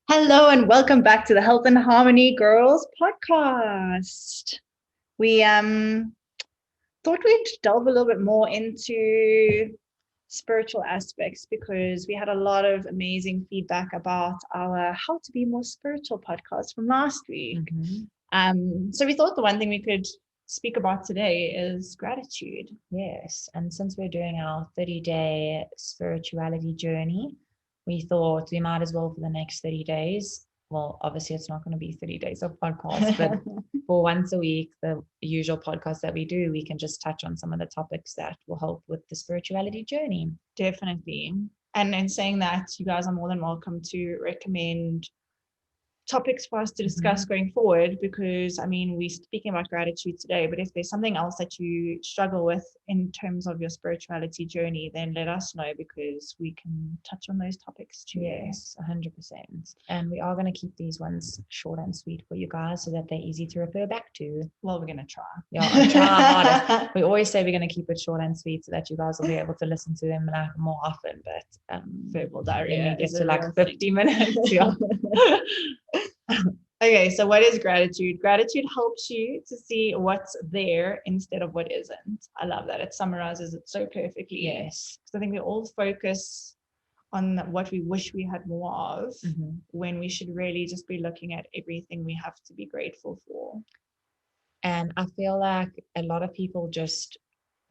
Hello and welcome back to the Health and Harmony Girls podcast. We thought we'd delve a little bit more into spiritual aspects because we had a lot of amazing feedback about our How to Be More Spiritual podcast from last week. So we thought the one thing we could speak about today is gratitude. Yes, and since we're doing our 30-day spirituality journey, we thought we might as well for the next 30 days. Well, obviously it's not going to be 30 days of podcast, but for once a week, the usual podcast that we do, we can just touch on some of the topics that will help with the spirituality journey. Definitely. And in saying that, you guys are more than welcome to recommend topics for us to discuss going forward, because we're speaking about gratitude today, but if there's something else that you struggle with in terms of your spirituality journey, then let us know because we can touch on those topics too. Yes, 100%. And we are going to keep these ones short and sweet for you guys so that they're easy to refer back to. Well, we're going to try. Yeah, I'll try harder. We always say we're going to keep it short and sweet so that you guys will be able to listen to them more often, but verbal diarrhea get to like 50 minutes. Yeah. Okay, so what is gratitude? Gratitude helps you to see what's there instead of what isn't. I love that. It summarizes it so perfectly. Yes. Because I think we all focus on what we wish we had more of, when we should really just be looking at everything we have to be grateful for. And I feel like a lot of people just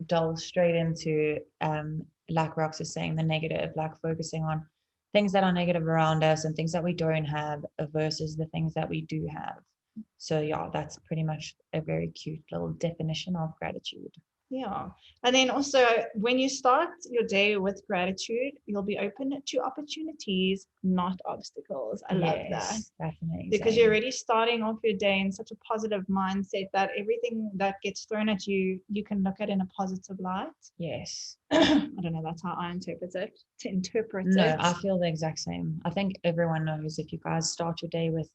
delve straight into, like Rox is saying, the negative, like focusing on things that are negative around us and things that we don't have versus the things that we do have. So yeah, that's pretty much a very cute little definition of gratitude. Yeah. And then also when you start your day with gratitude, you'll be open to opportunities, not obstacles. I love that. That's amazing. Because you're already starting off your day in such a positive mindset that everything that gets thrown at you, you can look at in a positive light. Yes. I don't know, that's how I interpret it. No, I feel the exact same. I think everyone knows if you guys start your day with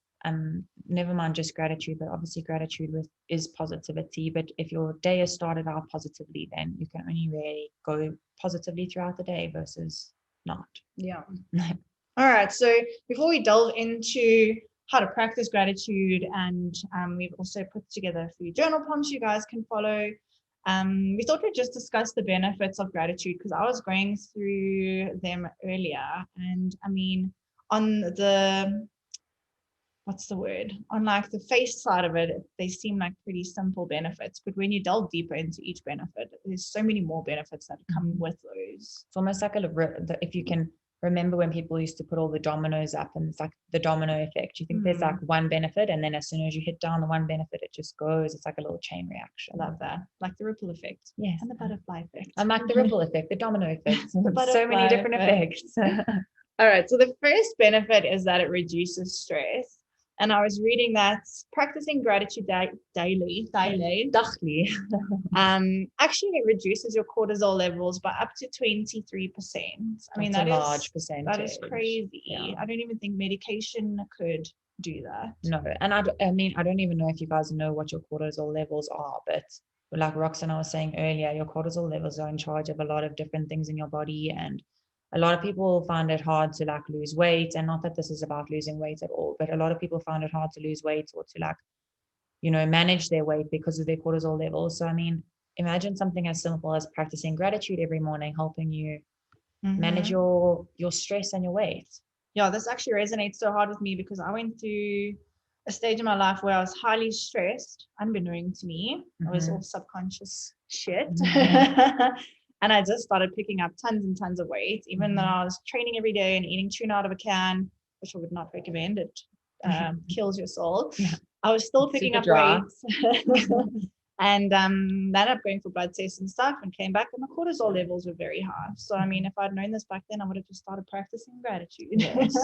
never mind just gratitude, but obviously gratitude is positivity. But if your day is started out positively, then you can only really go positively throughout the day versus not. Yeah. All right. So before we delve into how to practice gratitude, and we've also put together a few journal prompts you guys can follow. We thought we'd just discuss the benefits of gratitude because I was going through them earlier, and on the on like the face side of it, they seem like pretty simple benefits, but when you delve deeper into each benefit, there's so many more benefits that come with those. It's almost like if you can remember when people used to put all the dominoes up, and it's like the domino effect. You think there's like one benefit, and then as soon as you hit down the one benefit, it just goes. It's like a little chain reaction. Love that. Like the ripple effect. Yes. And the butterfly effect. And like the ripple effect, the domino effect. So many different effects. All right. So the first benefit is that it reduces stress. And I was reading that practicing gratitude daily, actually it reduces your cortisol levels by up to 23%. That's a large percentage. That is crazy. Yeah. I don't even think medication could do that. No, and I don't even know if you guys know what your cortisol levels are, but like Roxanne was saying earlier, your cortisol levels are in charge of a lot of different things in your body, and a lot of people find it hard to like lose weight, and not that this is about losing weight at all, but a lot of people find it hard to lose weight or to like, manage their weight because of their cortisol levels. So imagine something as simple as practicing gratitude every morning, helping you manage your stress and your weight. Yeah, this actually resonates so hard with me because I went through a stage in my life where I was highly stressed, unbeknown to me. I was all subconscious shit. And I just started picking up tons and tons of weight, even though I was training every day and eating tuna out of a can, which I would not recommend. It kills your soul. Yeah. I was still picking up weight. And ended up going for blood tests and stuff and came back and the cortisol levels were very high. So, if I'd known this back then, I would have just started practicing gratitude. Yes.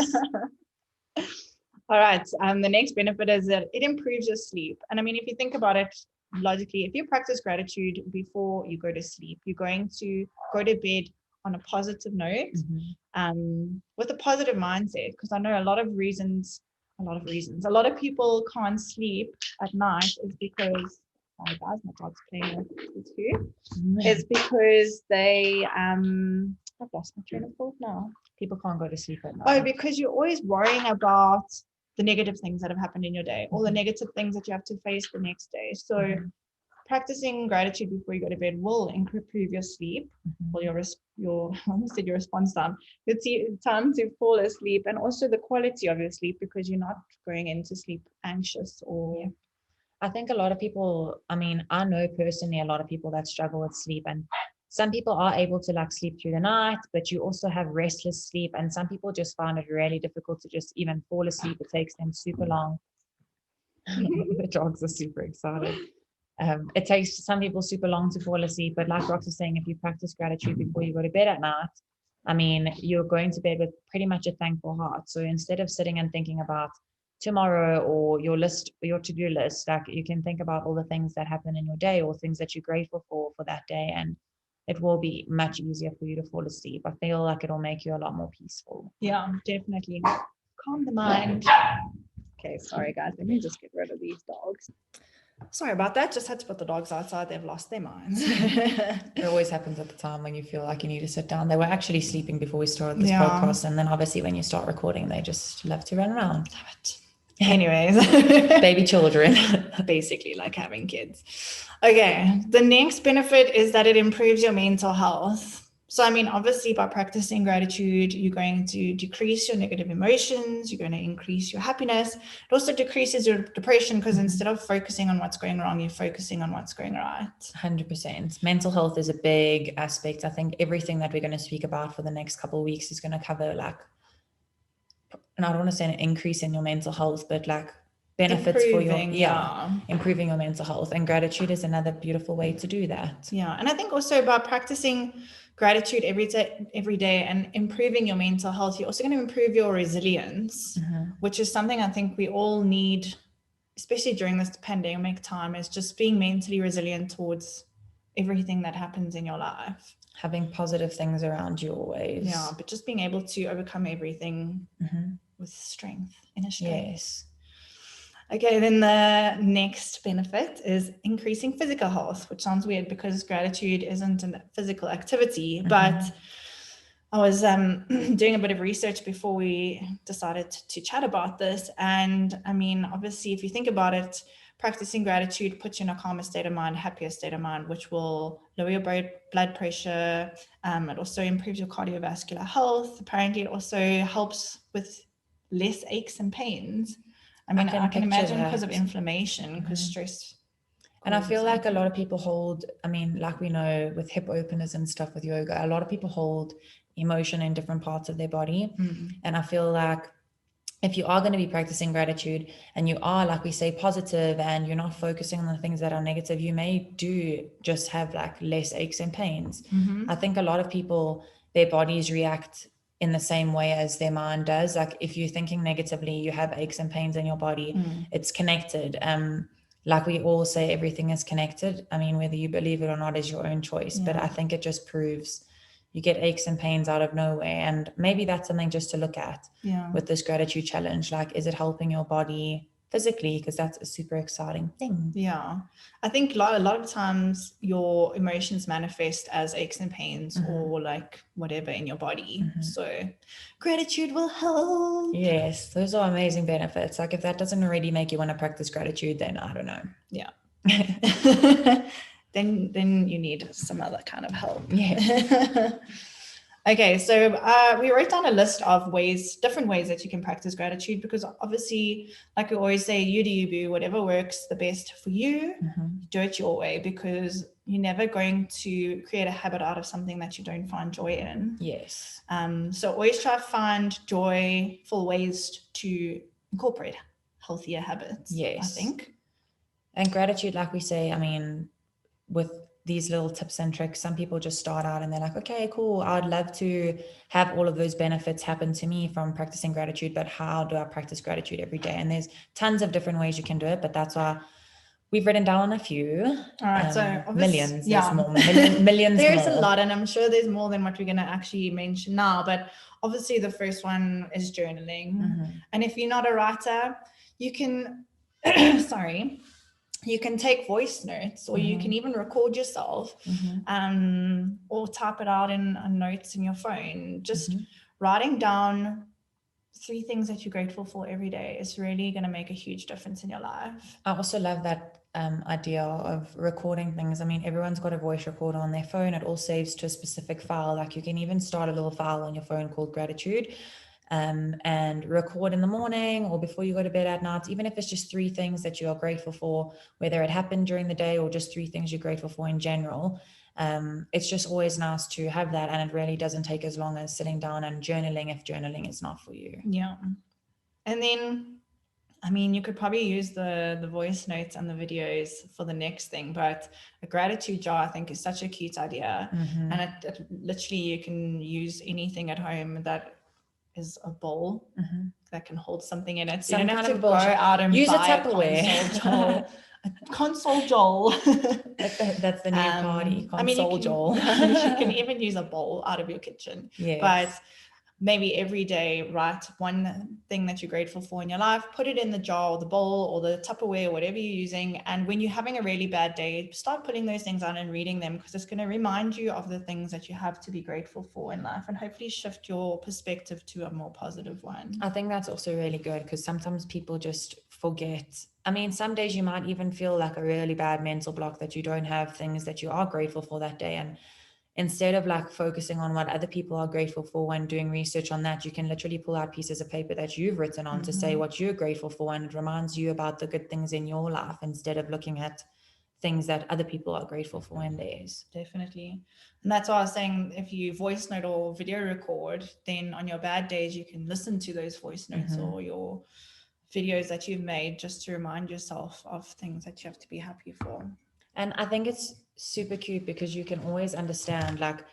All right. The next benefit is that it improves your sleep. And if you think about it, logically, if you practice gratitude before you go to sleep, you're going to go to bed on a positive note, with a positive mindset. Because I know a lot of people can't sleep at night is because, oh guys, my dog's playing with too. It's because they I've lost my train of thought now. People can't go to sleep at Oh, night. because you're always worrying about the negative things that have happened in your day, or the negative things that you have to face the next day. So practicing gratitude before you go to bed will improve your sleep, or your I almost said your response time, your time to fall asleep, and also the quality of your sleep, because you're not going into sleep anxious or. Yeah. I think a lot of people, I mean, I know personally a lot of people that struggle with sleep, and some people are able to like sleep through the night, but you also have restless sleep, and some people just find it really difficult to just even fall asleep. It takes them super long. The dogs are super excited. It takes some people super long to fall asleep, but like Rox was saying, if you practice gratitude before you go to bed at night, I mean, you're going to bed with pretty much a thankful heart. So instead of sitting and thinking about tomorrow or your list, your to-do list, like you can think about all the things that happen in your day or things that you're grateful for that day, and it will be much easier for you to fall asleep. I feel like it'll make you a lot more peaceful. Yeah, definitely. Calm the mind. Okay, sorry guys, let me just get rid of these dogs. Sorry about that. Just had to put the dogs outside. They've lost their minds. It always happens at the time when you feel like you need to sit down. They were actually sleeping before we started this podcast, and then obviously when you start recording, they just love to run around. Anyways, baby children. Basically like having kids. Okay, the next benefit is that it improves your mental health. So, I mean, obviously by practicing gratitude, you're going to decrease your negative emotions, you're going to increase your happiness. It also decreases your depression, because instead of focusing on what's going wrong, you're focusing on what's going right. 100%. Mental health is a big aspect. I think everything that we're going to speak about for the next couple of weeks is going to cover like, and I don't want to say an increase in your mental health, but like benefits for your improving your mental health, and gratitude is another beautiful way to do that. And I think also by practicing gratitude every day and improving your mental health, you're also going to improve your resilience, which is something I think we all need, especially during this pandemic time, is just being mentally resilient towards everything that happens in your life, having positive things around you always. But just being able to overcome everything with inner strength. Yes. Okay, then the next benefit is increasing physical health, which sounds weird because gratitude isn't a physical activity, but I was doing a bit of research before we decided to chat about this. And I mean, obviously, if you think about it, practicing gratitude puts you in a calmer state of mind, happier state of mind, which will lower your blood pressure. It also improves your cardiovascular health. Apparently, it also helps with less aches and pains. I mean, I can imagine because of inflammation, because stress. And I feel like a lot of people hold, I mean, like we know with hip openers and stuff with yoga, a lot of people hold emotion in different parts of their body. And I feel like if you are going to be practicing gratitude and you are, like we say, positive and you're not focusing on the things that are negative, you may do just have like less aches and pains. I think a lot of people, their bodies react in the same way as their mind does. Like if you're thinking negatively, you have aches and pains in your body. It's connected. Like we all say, everything is connected. I mean, whether you believe it or not is your own choice, but I think it just proves you get aches and pains out of nowhere. And maybe that's something just to look at with this gratitude challenge. Like, is it helping your body physically? Because that's a super exciting thing. I think a lot of times your emotions manifest as aches and pains or like whatever in your body. So gratitude will help. Yes, those are amazing benefits. Like if that doesn't already make you want to practice gratitude, then I don't know. Then you need some other kind of help. Yeah. Okay, so we wrote down a list of different ways that you can practice gratitude, because obviously, like we always say, you do you, boo, whatever works the best for you, do it your way, because you're never going to create a habit out of something that you don't find joy in. Yes. So always try to find joyful ways to incorporate healthier habits. Yes. I think. And gratitude, like we say, I mean, with these little tips and tricks, some people just start out and they're like, okay, cool, I'd love to have all of those benefits happen to me from practicing gratitude, but how do I practice gratitude every day? And there's tons of different ways you can do it, but that's why we've written down a few. All right, so millions, there's more, millions there's more. a lot, and I'm sure there's more than what we're going to actually mention now, but obviously the first one is journaling. And if you're not a writer, you can you can take voice notes, or you can even record yourself, or type it out in notes in your phone. Just writing down 3 things that you're grateful for every day is really going to make a huge difference in your life. I also love that idea of recording things. I mean, everyone's got a voice recorder on their phone. It all saves to a specific file. Like you can even start a little file on your phone called gratitude, and record in the morning or before you go to bed at night, even if it's just 3 things that you are grateful for, whether it happened during the day or just 3 things you're grateful for in general. It's just always nice to have that, and it really doesn't take as long as sitting down and journaling if journaling is not for you. Yeah. And then, I mean, you could probably use the voice notes and the videos for the next thing, but a gratitude jar, I think, is such a cute idea. Mm-hmm. And it literally, you can use anything at home that is a bowl that can hold something in it. So you don't have to go out and use buy a Tupperware. a console Joel. That's the new party, console Joel. You can even use a bowl out of your kitchen. Yes. But maybe every day write 1 thing that you're grateful for in your life, put it in the jar or the bowl or the Tupperware or whatever you're using, and when you're having a really bad day, start putting those things out and reading them, because it's going to remind you of the things that you have to be grateful for in life and hopefully shift your perspective to a more positive one. I think that's also really good, because sometimes people just forget. I mean, some days you might even feel like a really bad mental block that you don't have things that you are grateful for that day, and instead of like focusing on what other people are grateful for when doing research on that, you can literally pull out pieces of paper that you've written on to say what you're grateful for, and it reminds you about the good things in your life instead of looking at things that other people are grateful for in theirs. Definitely. And that's why I was saying, if you voice note or video record, then on your bad days you can listen to those voice notes or your videos that you've made, just to remind yourself of things that you have to be happy for. And I think it's super cute because you can always understand, like,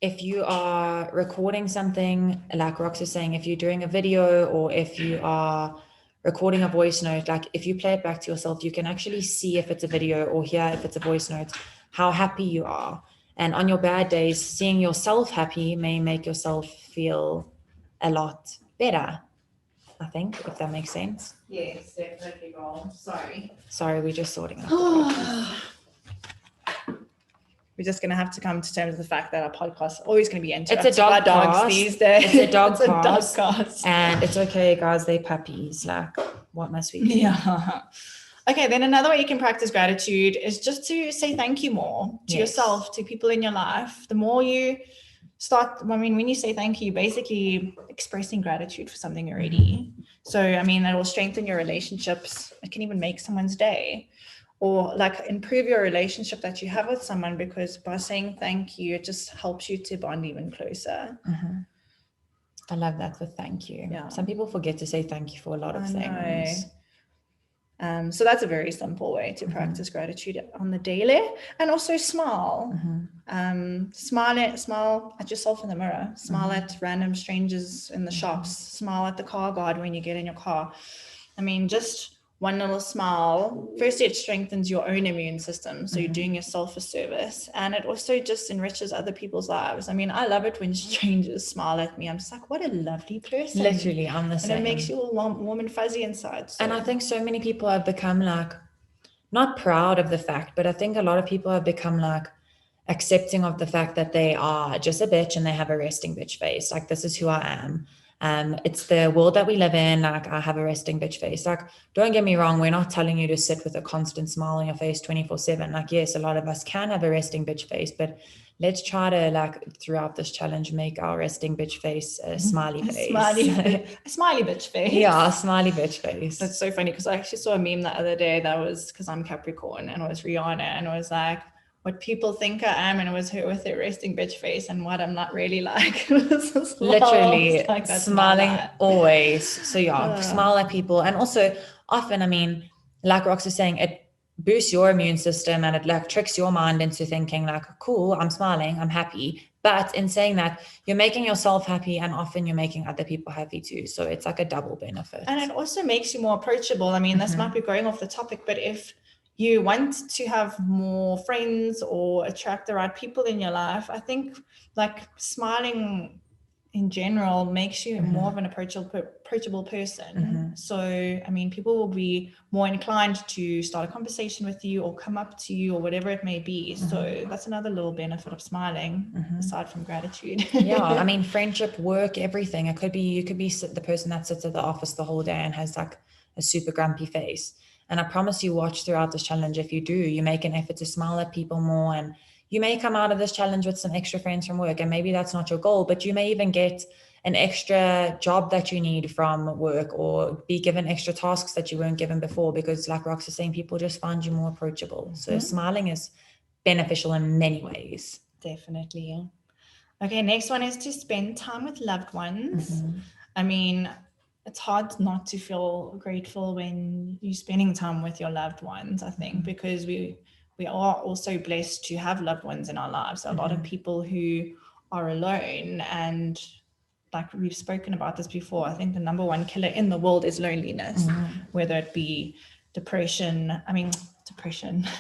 if you are recording something, like Rox is saying, if you're doing a video or if you are recording a voice note, like if you play it back to yourself, you can actually see if it's a video or hear if it's a voice note, how happy you are. And on your bad days, seeing yourself happy may make yourself feel a lot better, I think, if that makes sense. Yes, definitely, girl. Sorry, we're just sorting out. We're just going to have to come to terms with the fact that our podcast is always going to be interrupted. It's a dog by dogs cast. These days. It's a dog It's a dog cast. cast. And it's okay, guys. They're puppies. Like, what must we do? Yeah. Okay, then another way you can practice gratitude is just to say thank you more to yourself, to people in your life. The more you start, I mean, when you say thank you, basically expressing gratitude for something already. So, I mean, that will strengthen your relationships. It can even make someone's day, or like improve your relationship that you have with someone, because by saying thank you, it just helps you to bond even closer. I love that with thank you. Yeah. Some people forget to say thank you for a lot of things. So that's a very simple way to practice gratitude on the daily. And also smile. Smile at yourself in the mirror. Smile at random strangers in the shops. Smile at the car guard when you get in your car. I mean, just one little smile. Firstly, it strengthens your own immune system. So you're doing yourself a service. And it also just enriches other people's lives. I mean, I love it when strangers smile at me. I'm just like, what a lovely person. Literally, I'm the same. And it makes you all warm and fuzzy inside. So. And I think so many people have become like, not proud of the fact, but I think a lot of people have become like accepting of the fact that they are just a bitch and they have a resting bitch face. Like, this is who I am. It's the world that we live in. Like, I have a resting bitch face. Like, don't get me wrong, we're not telling you to sit with a constant smile on your face 24/7. Like, yes, a lot of us can have a resting bitch face, but let's try to, like, throughout this challenge, make our resting bitch face a smiley face. A smiley bitch face. Yeah, a smiley bitch face. That's so funny, because I actually saw a meme the other day that was, because I'm Capricorn, and it was Rihanna, and it was like, what people think I am, and it was her with her resting bitch face, and what I'm not really like. Literally like, smiling always. So yeah, smile at people. And also often, I mean, like Rox is saying, it boosts your immune system and it like tricks your mind into thinking like, cool, I'm smiling, I'm happy. But in saying that, you're making yourself happy, and often you're making other people happy too. So it's like a double benefit. And it also makes you more approachable. I mean, this might be going off the topic, but if you want to have more friends or attract the right people in your life, I think like smiling in general makes you more of an approachable person. So, I mean, people will be more inclined to start a conversation with you or come up to you or whatever it may be. So that's another little benefit of smiling, aside from gratitude. Yeah, I mean, friendship, work, everything. You could be the person that sits at the office the whole day and has like a super grumpy face. And I promise you, watch throughout this challenge. If you do, you make an effort to smile at people more, and you may come out of this challenge with some extra friends from work. And maybe that's not your goal, but you may even get an extra job that you need from work, or be given extra tasks that you weren't given before, because like Rox is saying, people just find you more approachable. So smiling is beneficial in many ways. Definitely. Okay, next one is to spend time with loved ones. I mean, it's hard not to feel grateful when you're spending time with your loved ones, I think, because we are also blessed to have loved ones in our lives. A lot of people who are alone, and like we've spoken about this before, I think the number one killer in the world is loneliness, whether it be depression,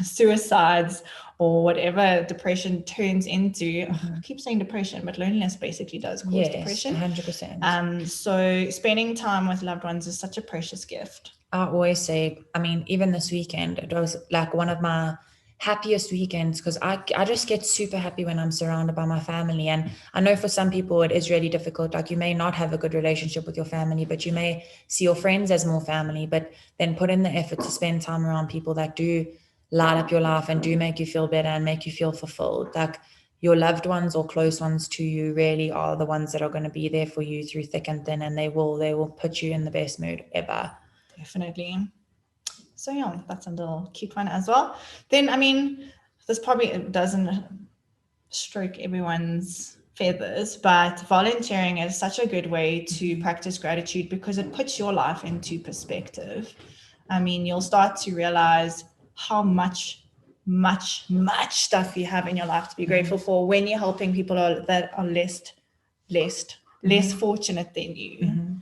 suicides, or whatever depression turns into. I keep saying depression, but loneliness basically does cause depression. 100%. So spending time with loved ones is such a precious gift. I always say, I mean, even this weekend, it was like one of my happiest weekends, because I just get super happy when I'm surrounded by my family. And I know for some people it is really difficult. Like, you may not have a good relationship with your family, but you may see your friends as more family, but then put in the effort to spend time around people that do light up your life and do make you feel better and make you feel fulfilled. Like, your loved ones or close ones to you really are the ones that are going to be there for you through thick and thin, and they will put you in the best mood ever. Definitely. So yeah, that's a little cute one as well. Then, I mean, this probably doesn't stroke everyone's feathers, but volunteering is such a good way to practice gratitude, because it puts your life into perspective. I mean, you'll start to realize how much stuff you have in your life to be grateful for when you're helping people that are less fortunate than you.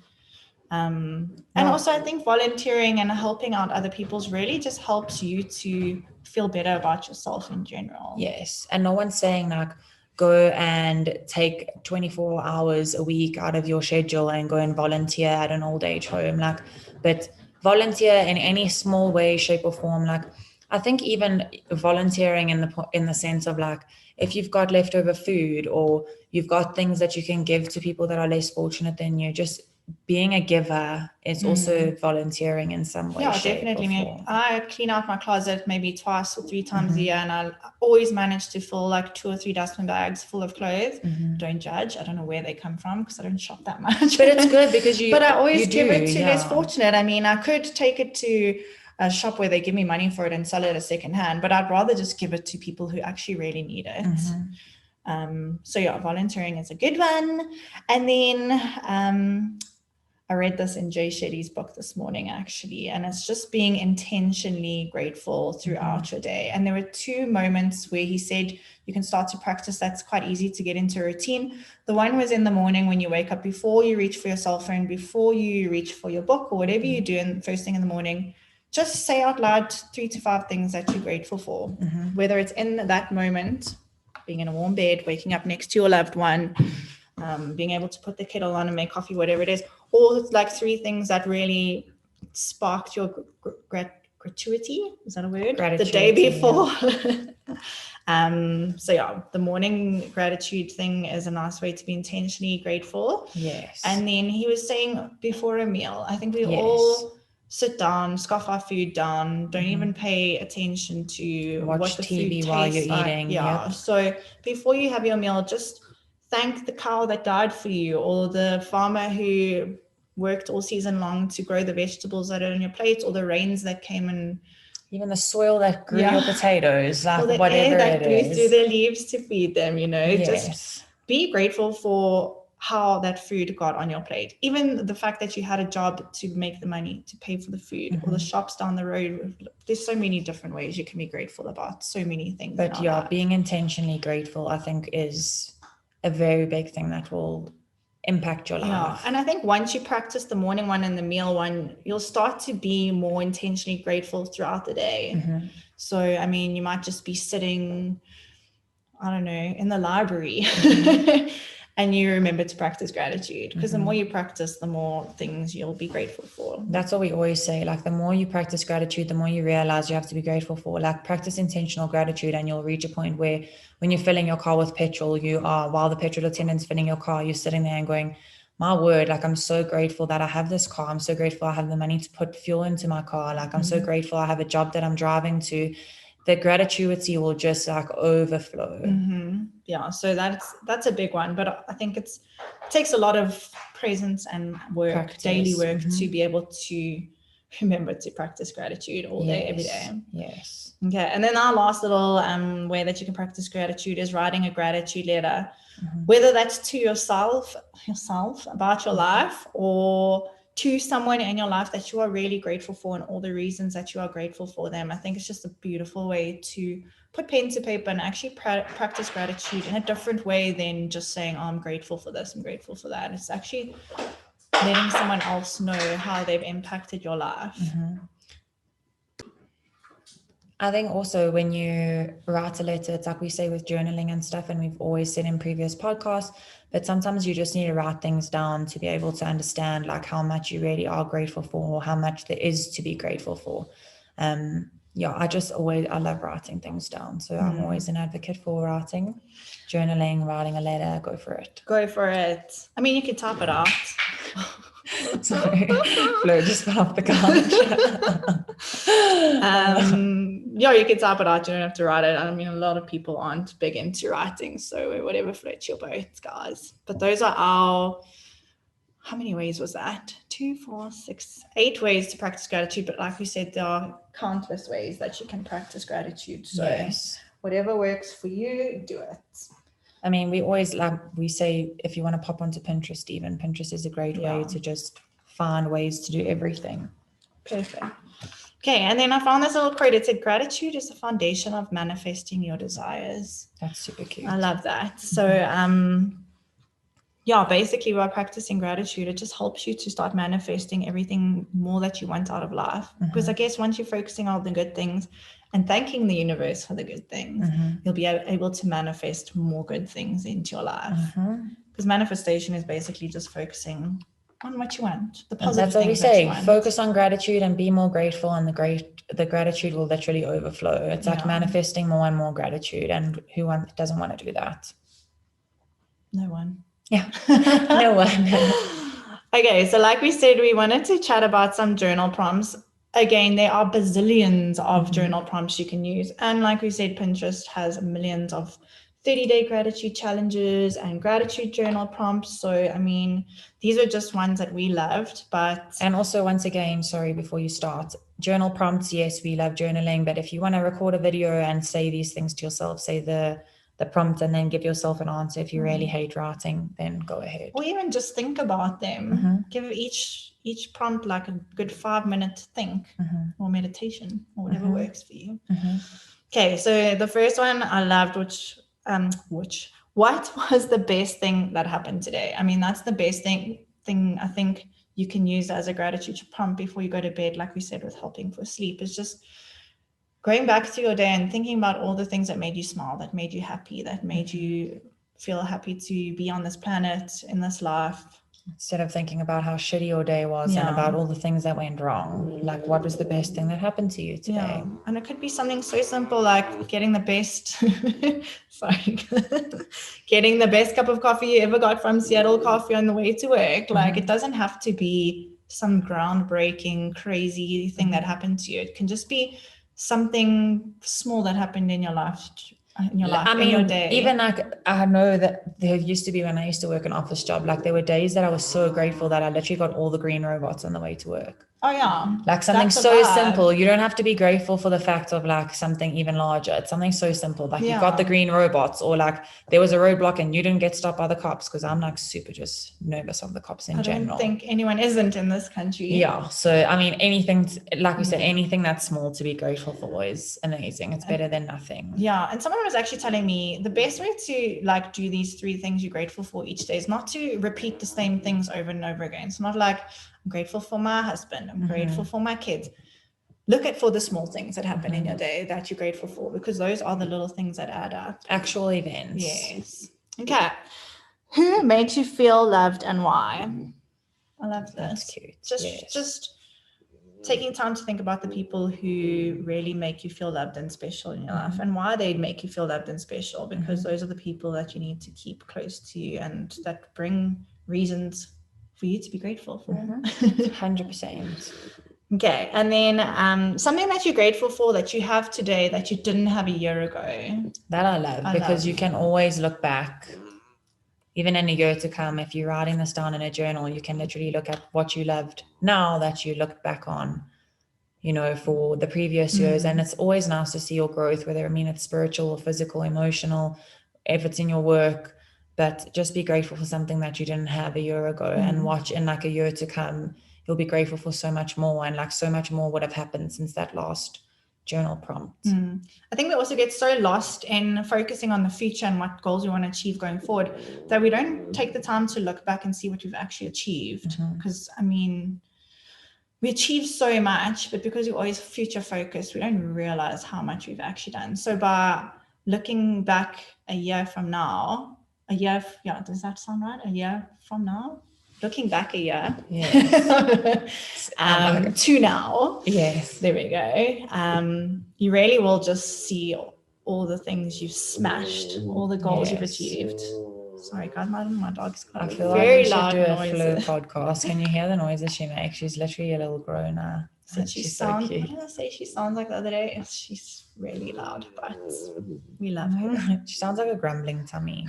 And also, I think volunteering and helping out other people's really just helps you to feel better about yourself in general. Yes. And no one's saying like, go and take 24 hours a week out of your schedule and go and volunteer at an old age home. Like, but volunteer in any small way, shape or form. Like, I think even volunteering in the sense of like, if you've got leftover food or you've got things that you can give to people that are less fortunate than you, just being a giver is also volunteering in some way. Yeah, definitely. I clean out my closet maybe twice or 3 times a year, and I always manage to fill like 2 or 3 dustbin bags full of clothes. Don't judge. I don't know where they come from because I don't shop that much. But it's good because but I always give it to less fortunate. I mean, I could take it to a shop where they give me money for it and sell it at second hand, but I'd rather just give it to people who actually really need it. So yeah, volunteering is a good one. And then I read this in Jay Shetty's book this morning, actually, and it's just being intentionally grateful throughout your day. And there were 2 moments where he said you can start to practice. That's quite easy to get into a routine. The one was in the morning when you wake up, before you reach for your cell phone, before you reach for your book or whatever you do in first thing in the morning, just say out loud 3 to 5 things that you're grateful for, whether it's in that moment, being in a warm bed, waking up next to your loved one, being able to put the kettle on and make coffee, whatever it is, or like 3 things that really sparked your gratuity. Is that a word? The day before. So yeah, the morning gratitude thing is a nice way to be intentionally grateful. Yes. And then he was saying before a meal, I think we all sit down, scoff our food down, don't even pay attention to watch what the TV food while tastes you're like. eating. Yeah. So before you have your meal, just thank the cow that died for you, or the farmer who worked all season long to grow the vegetables that are on your plate, or the rains that came and even the soil that grew your potatoes, like or the whatever air that it blew is. through the leaves to feed them, just be grateful for how that food got on your plate. Even the fact that you had a job to make the money to pay for the food, or the shops down the road. There's so many different ways you can be grateful about so many things. But yeah, being intentionally grateful, I think, is a very big thing that will impact your life. Yeah, and I think once you practice the morning one and the meal one, you'll start to be more intentionally grateful throughout the day. So, I mean, you might just be sitting, I don't know, in the library and you remember to practice gratitude, because the more you practice, the more things you'll be grateful for. That's what we always say. Like the more you practice gratitude, the more you realize you have to be grateful for. Like practice intentional gratitude, and you'll reach a point where when you're filling your car with petrol, while the petrol attendant's filling your car, you're sitting there and going, my word, like I'm so grateful that I have this car. I'm so grateful I have the money to put fuel into my car. Like I'm so grateful I have a job that I'm driving to. The gratitude will just like overflow. Yeah, so that's a big one, but I think it takes a lot of presence and work, practice. Daily work, to be able to remember to practice gratitude all day, every day. Yes. Okay, and then our last little way that you can practice gratitude is writing a gratitude letter, whether that's to yourself about your life, or to someone in your life that you are really grateful for and all the reasons that you are grateful for them. I think it's just a beautiful way to put pen to paper and actually practice gratitude in a different way than just saying, oh, I'm grateful for this, I'm grateful for that. It's actually letting someone else know how they've impacted your life. I think also when you write a letter, it's like we say with journaling and stuff, and we've always said in previous podcasts, but sometimes you just need to write things down to be able to understand like how much you really are grateful for, or how much there is to be grateful for. I love writing things down. So I'm always an advocate for writing, journaling, writing a letter, go for it. Go for it. I mean, you could type it out. Sorry, Flo just fell off the couch. You can type it out. You don't have to write it. I mean, a lot of people aren't big into writing, so whatever floats your boat, guys. But those are our, how many ways was that? 2, 4, 6, 8 ways to practice gratitude. But like we said, there are countless ways that you can practice gratitude. So whatever works for you, do it. I mean, we say, if you want to pop onto Pinterest, even Pinterest is a great way to just find ways to do everything. Perfect. Okay, and then I found this little quote. It said, gratitude is the foundation of manifesting your desires. That's super cute. I love that. So, basically by practicing gratitude, it just helps you to start manifesting everything more that you want out of life. Because I guess once you're focusing on the good things and thanking the universe for the good things, you'll be able to manifest more good things into your life. Because manifestation is basically just focusing on what you want, the positive things. That's what we say. Focus on gratitude and be more grateful, and the gratitude will literally overflow. It's like manifesting more and more gratitude, and who doesn't want to do that? No one. Yeah, no one. Okay, so like we said, we wanted to chat about some journal prompts. Again, there are bazillions of journal prompts you can use. And like we said, Pinterest has millions of 30-day gratitude challenges and gratitude journal prompts. So, I mean, these are just ones that we loved. And also, once again, sorry, before you start, journal prompts, yes, we love journaling. But if you want to record a video and say these things to yourself, say the prompt, and then give yourself an answer. If you really hate writing, then go ahead. Or even just think about them. Give each prompt like a good 5-minute think or meditation or whatever works for you. Okay, so the first one I loved, what was the best thing that happened today? I mean, that's the best thing I think you can use as a gratitude prompt before you go to bed, like we said, with helping for sleep. Is just going back through your day and thinking about all the things that made you smile, that made you happy, that made you feel happy to be on this planet, in this life. Instead of thinking about how shitty your day was and about all the things that went wrong, like what was the best thing that happened to you today? And it could be something so simple like getting the best getting the best cup of coffee you ever got from Seattle Coffee on the way to work. Like it doesn't have to be some groundbreaking crazy thing that happened to you. It can just be something small that happened in your life, in your day. Even like, I know that there used to be, when I used to work an office job, like there were days that I was so grateful that I literally got all the green robots on the way to work. Oh yeah. Like something so simple. You don't have to be grateful for the fact of like something even larger. It's something so simple. Like you got the green robots, or like there was a roadblock and you didn't get stopped by the cops, because I'm like super just nervous of the cops in general. I don't think anyone isn't in this country. Yeah. So, I mean, anything, like we said, anything that's small to be grateful for is amazing. It's better than nothing. Yeah. And someone was actually telling me the best way to like do these 3 things you're grateful for each day is not to repeat the same things over and over again. It's not like, I'm grateful for my husband, I'm grateful for my kids. Look for the small things that happen in your day that you're grateful for, because those are the little things that add up. Actual events. Yes. Okay. Who makes you feel loved and why? I love this. That's cute. Just taking time to think about the people who really make you feel loved and special in your life, and why they make you feel loved and special, because those are the people that you need to keep close to you and that bring reasons for you to be grateful for. 100%. Okay, and then something that you're grateful for that you have today that you didn't have a year ago. That I love, because you can always look back, even in a year to come. If you're writing this down in a journal, you can literally look at what you loved now that you look back on, you know, for the previous years. And it's always nice to see your growth, whether, I mean, it's spiritual or physical, emotional, if it's in your work. But just be grateful for something that you didn't have a year ago, and watch in like a year to come, you'll be grateful for so much more, and like so much more would have happened since that last journal prompt. I think we also get so lost in focusing on the future and what goals we want to achieve going forward that we don't take the time to look back and see what we've actually achieved. Because I mean, we achieve so much, but because we're always future focused, we don't realize how much we've actually done. So by looking back a year from now, does that sound right? A year from now? Looking back a year. Yes. To now. Yes. There we go. You really will just see all the things you've smashed, all the goals you've achieved. Sorry, guys, my dog's got I feel very like we should loud do noises. a flow podcast. Can you hear the noises she makes? She's literally a little grown-up. She's so cute. What did I say she sounds like the other day? She's really loud, but we love her. She sounds like a grumbling tummy.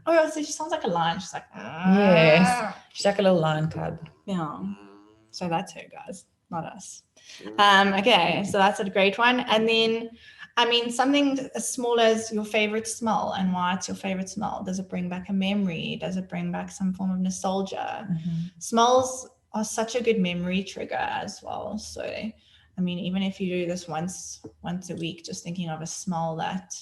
Oh, so she sounds like a lion. She's like, yes, she's like a little lion cub. Yeah. So that's her, guys, not us. Okay, so that's a great one. And then, I mean, something as small as your favorite smell and why it's your favorite smell. Does it bring back a memory? Does it bring back some form of nostalgia? Smells are such a good memory trigger as well. So, I mean, even if you do this once a week, just thinking of a smell that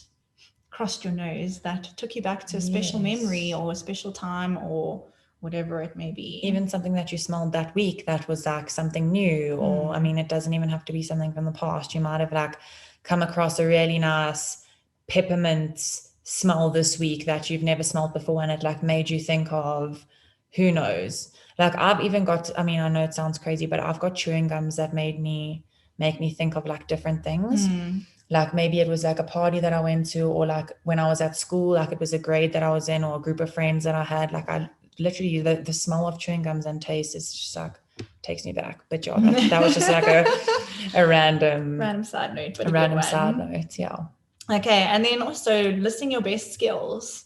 crossed your nose that took you back to a special memory or a special time or whatever it may be. Even something that you smelled that week that was like something new, or I mean, it doesn't even have to be something from the past. You might have like come across a really nice peppermint smell this week that you've never smelled before, and it like made you think of, who knows. Like I've even got, I mean, I know it sounds crazy, but I've got chewing gums that make me think of like different things. Like maybe it was like a party that I went to, or like when I was at school, like it was a grade that I was in or a group of friends that I had. Like I literally, the smell of chewing gums and taste is just like, takes me back. But yeah, that was just like a random side note. But a random side note, yeah. Okay, and then also listing your best skills.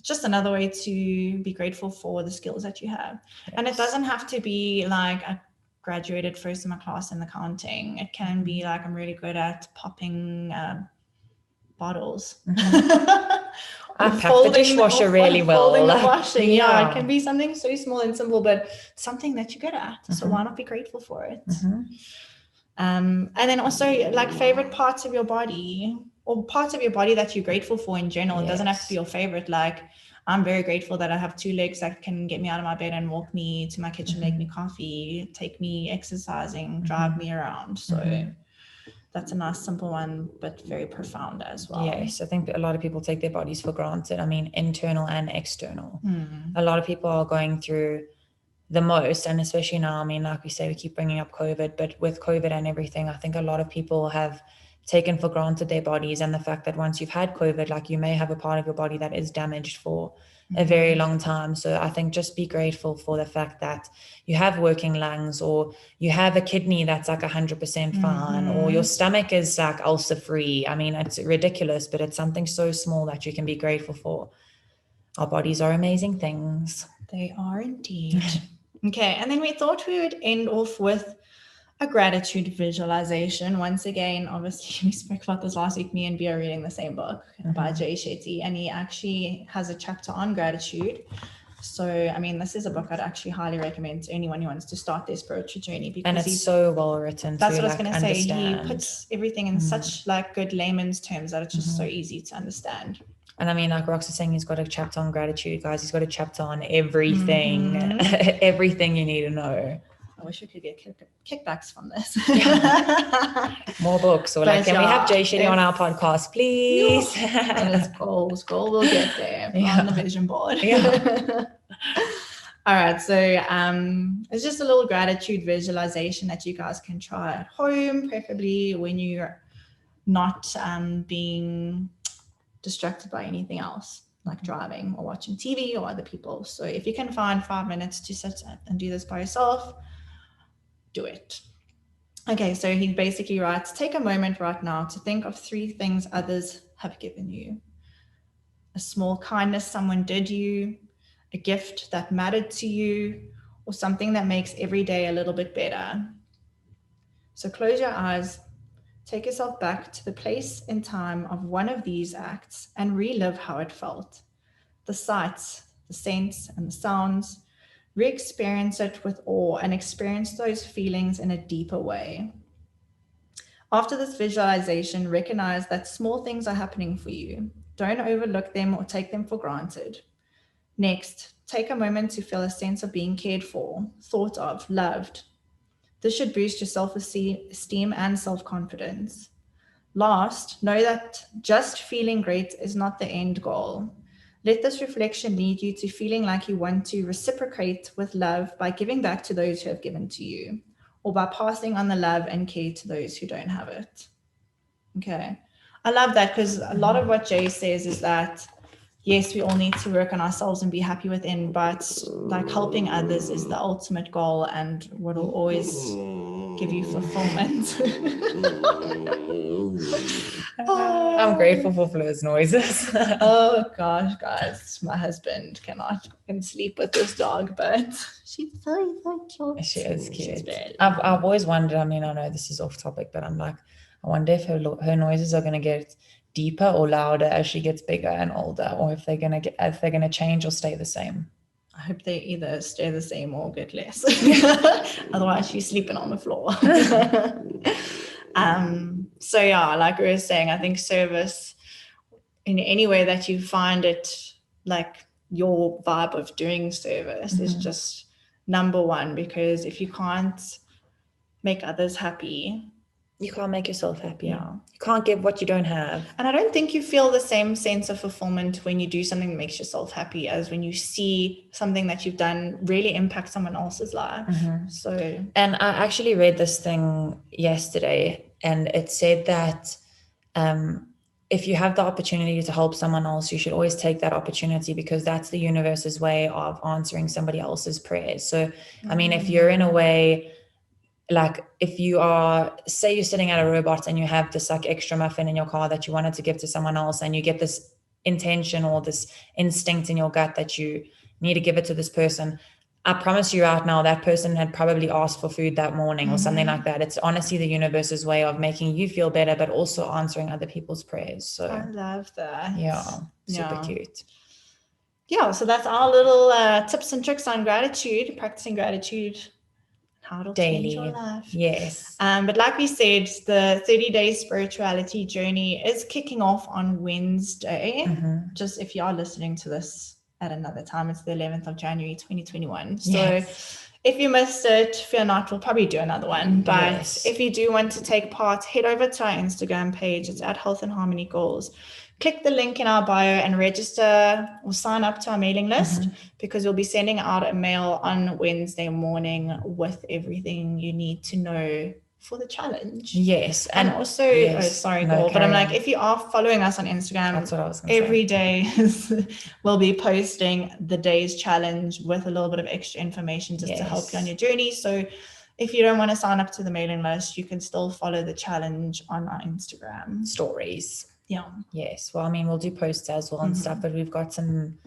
Just another way to be grateful for the skills that you have. Yes. And it doesn't have to be like I graduated first in my class in accounting. It can be like I'm really good at popping bottles. I pack the dishwasher really well. Folding the washing. Yeah, it can be something so small and simple, but something that you're good at. So why not be grateful for it? And then also like favorite parts of your body, or parts of your body that you're grateful for in general. It doesn't have to be your favorite. Like I'm very grateful that I have 2 legs that can get me out of my bed and walk me to my kitchen, make me coffee, take me exercising, drive me around. So that's a nice simple one, but very profound as well. Yes, I think a lot of people take their bodies for granted. I mean, internal and external. A lot of people are going through the most, and especially now, I mean, like we say, we keep bringing up COVID, but with COVID and everything, I think a lot of people have taken for granted their bodies, and the fact that once you've had COVID, like you may have a part of your body that is damaged for a very long time. So I think just be grateful for the fact that you have working lungs, or you have a kidney that's like 100% fine, or your stomach is like ulcer free. I mean, it's ridiculous, but it's something so small that you can be grateful for. Our bodies are amazing things. They are indeed. Okay, and then we thought we would end off with a gratitude visualization. Once again, obviously we spoke about this last week. Me and B are reading the same book by Jay Shetty, and he actually has a chapter on gratitude. So, I mean, this is a book I'd actually highly recommend to anyone who wants to start their spiritual journey, because and it's so well written. That's what I was going to say. He puts everything in such like good layman's terms that it's just so easy to understand. And I mean, like Rox is saying, he's got a chapter on gratitude, guys. He's got a chapter on everything, everything you need to know. I wish we could get kickbacks from this. More books, or like, can we have Jay Shetty on our podcast, please? It's goals. We'll get there on the vision board. Yeah. All right, so it's just a little gratitude visualization that you guys can try at home, preferably when you're not being distracted by anything else, like driving or watching TV or other people. So if you can find 5 minutes to sit and do this by yourself, do it. Okay, so he basically writes, take a moment right now to think of 3 things others have given you. A small kindness someone did you, a gift that mattered to you, or something that makes every day a little bit better. So close your eyes, take yourself back to the place in time of one of these acts and relive how it felt. The sights, the scents, and the sounds. Re-experience it with awe and experience those feelings in a deeper way. After this visualization, recognize that small things are happening for you. Don't overlook them or take them for granted. Next, take a moment to feel a sense of being cared for, thought of, loved. This should boost your self-esteem and self-confidence. Last, know that just feeling great is not the end goal. Let this reflection lead you to feeling like you want to reciprocate with love by giving back to those who have given to you, or by passing on the love and care to those who don't have it. Okay. I love that, because a lot of what Jay says is that, yes, we all need to work on ourselves and be happy within, but like helping others is the ultimate goal and what will always give you fulfillment. I'm grateful for Fleur's noises. Oh gosh, guys, my husband can sleep with this dog, but she's so cute. She is cute. I've always wondered, I mean, I know this is off topic, but I'm like, I wonder if her noises are going to get deeper or louder as she gets bigger and older, or if they're going to change or stay the same. I hope they either stay the same or get less. Otherwise, she's sleeping on the floor. So yeah, like we were saying, I think service in any way that you find it, like your vibe of doing service is just number one, because if you can't make others happy, you can't make yourself happy. Yeah. You can't give what you don't have. And I don't think you feel the same sense of fulfillment when you do something that makes yourself happy as when you see something that you've done really impact someone else's life. So, and I actually read this thing yesterday, and it said that if you have the opportunity to help someone else, you should always take that opportunity, because that's the universe's way of answering somebody else's prayers. So, I mean, if you're in a way, like if you are, say you're sitting at a robot and you have this like extra muffin in your car that you wanted to give to someone else, and you get this intention or this instinct in your gut that you need to give it to this person, I promise you right now, that person had probably asked for food that morning or something like that. It's honestly the universe's way of making you feel better, but also answering other people's prayers. So I love that. Yeah, super cute. Yeah, so that's our little tips and tricks on gratitude, practicing gratitude, how it'll change your life. Yes. But like we said, the 30-day spirituality journey is kicking off on Wednesday. Just if you are listening to this at another time, it's the 11th of January 2021. So if you missed it, fear not, we'll probably do another one. But if you do want to take part, head over to our Instagram page. It's at Health and Harmony Goals. Click the link in our bio and register or sign up to our mailing list, because we'll be sending out a mail on Wednesday morning with everything you need to know for the challenge. Yes. And also, but I'm like, if you are following us on Instagram, that's what I was every day we'll be posting the day's challenge with a little bit of extra information just to help you on your journey. So if you don't want to sign up to the mailing list, you can still follow the challenge on our Instagram stories. Yeah. Yes. Well, I mean, we'll do posts as well and stuff, but we've got some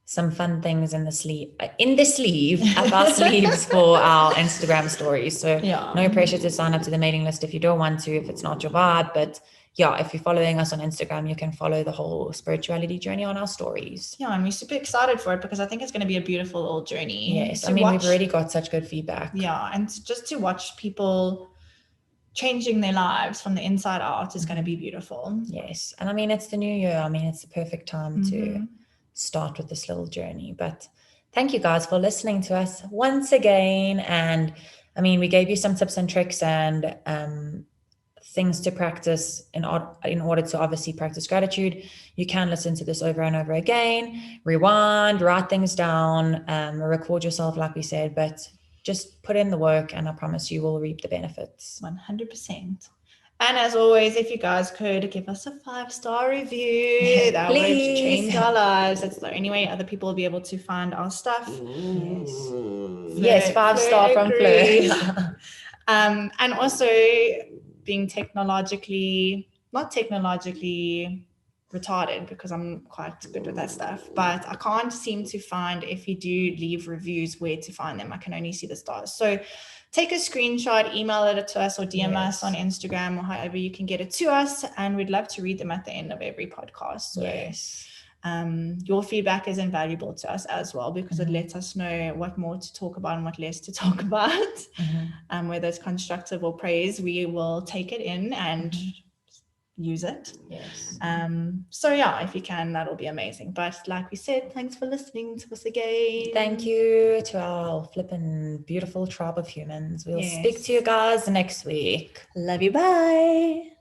fun things in the sleeve up our sleeves for our Instagram stories. So no pressure to sign up to the mailing list if you don't want to, if it's not your vibe. But yeah, if you're following us on Instagram, you can follow the whole spirituality journey on our stories. Yeah, and we're super excited for it, because I think it's going to be a beautiful little journey. Yes. I mean, we've already got such good feedback. Yeah. And just to watch people changing their lives from the inside out is going to be beautiful. Yes. And I mean, it's the new year. I mean, it's the perfect time to start with this little journey. But thank you guys for listening to us once again. And I mean, we gave you some tips and tricks and things to practice in order to obviously practice gratitude. You can listen to this over and over again, rewind, write things down, record yourself, like we said, but just put in the work and I promise you will reap the benefits. 100%. And as always, if you guys could give us a 5-star review, that would change our lives. That's the only way other people will be able to find our stuff. Yes, 5-star from Fleur. And also being not technologically retarded, because I'm quite good with that stuff, but I can't seem to find, if you do leave reviews, where to find them. I can only see the stars. So take a screenshot, email it to us, or DM us on Instagram, or however you can get it to us, and we'd love to read them at the end of every podcast. So your feedback is invaluable to us as well, because it lets us know what more to talk about and what less to talk about. Whether it's constructive or praise, we will take it in and use it. So yeah, if you can, that'll be amazing. But like we said, thanks for listening to us again. Thank you to our flippin' beautiful tribe of humans. We'll speak to you guys next week. Love you. Bye.